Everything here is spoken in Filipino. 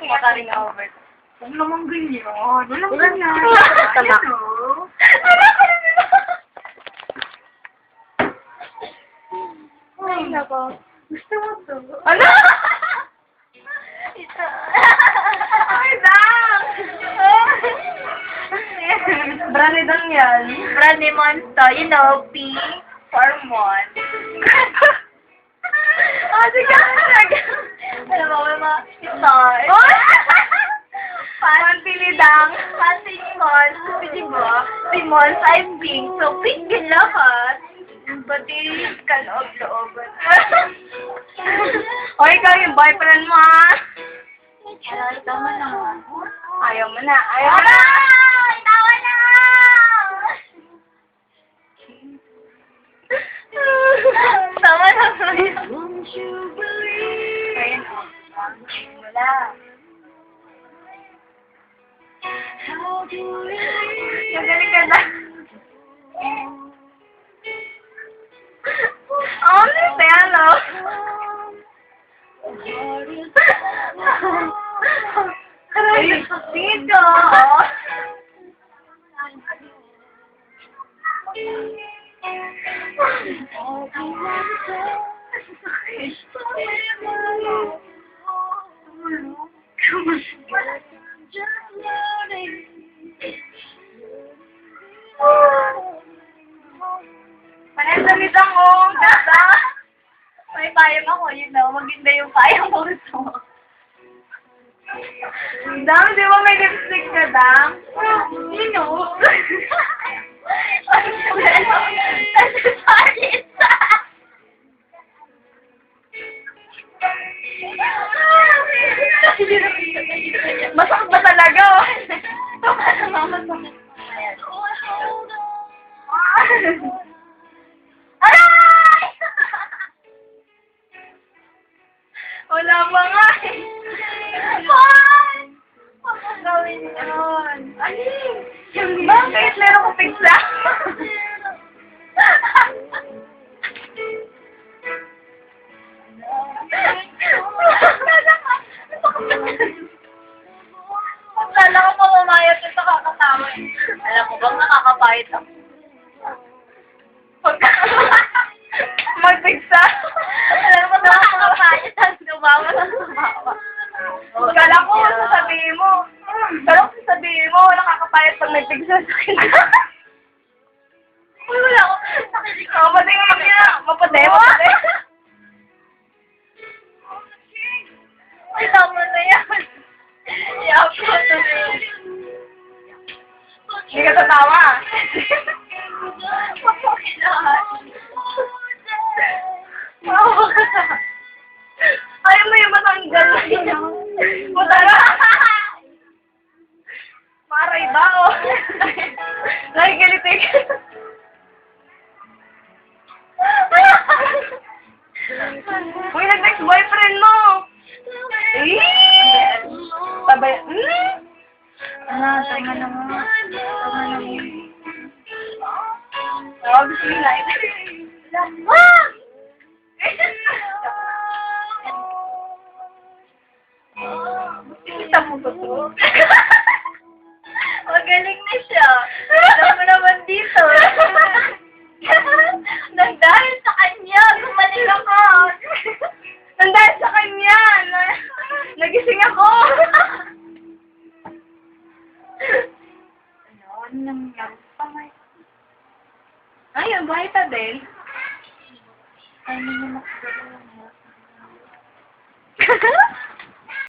kumakaring over. Huwag naman ganyan. Walang ganyan. Tama. Ay, nako. Gusto mo to? Ano? Ito. Ay, Dang! Brand lang yan. Brandy Monster, you know, P for Mon. Oh, sige. Alam mo, may mga star. Oh! Pantilidang, panty ni Mon, si Bo, si Mon, I'm pink, so pink din lahat. Pati kaloob-looban. O, ikaw yung boyfriend mo, ha? Hello, tama na. Ayaw mo na. Ayaw mo na. Ay! Tawa na! Tama na. Ayun, wala. Magaling ka na. Oh, Lutelo. Ay, dito. Panay-damit ako. Ganda. May payang ako, yun know. Maganda yung payang ko gusto mo. Dang, di ba may lipstick ka, Dang? You know. Sorry. Masakit ba talaga, oh? Aray! Wala pa nga, eh. Juan! Huwag mong gawin yun. Bakit? Meron ko pizza? Lala ko pa mamayat ito kakatawa. Alam mo bang nakakapahit ako? Mag-pizza? Alam mo nakakapahit ang tumawa ng tumawa. Kala ko, sasabihin mo. Pero kung sasabihin mo, nakakapayat pag nag-pizza sa akin. Uy, wala ko. Nakilig ako. Mapatay nga magkina. Mapatay. Ay, tama na yan. I-upload na yun. Hindi ka tatawa. Ayaw mo yung matanggal. Matanggal. Maray ba, oh? Nakikilitik. Uy, nag-next boyfriend mo. Eh? Sabay. Taringan na mo. Oh, gusto nila. Kita mo ba ito? Magaling na siya. Alam mo naman dito. Nang dahil sa kanya, gumaling ako. Nandahil sa kanya. Nagising ako. Ano nangyari pa may? Ay, ang bahay pa din. Ay, hindi mo makagalaw.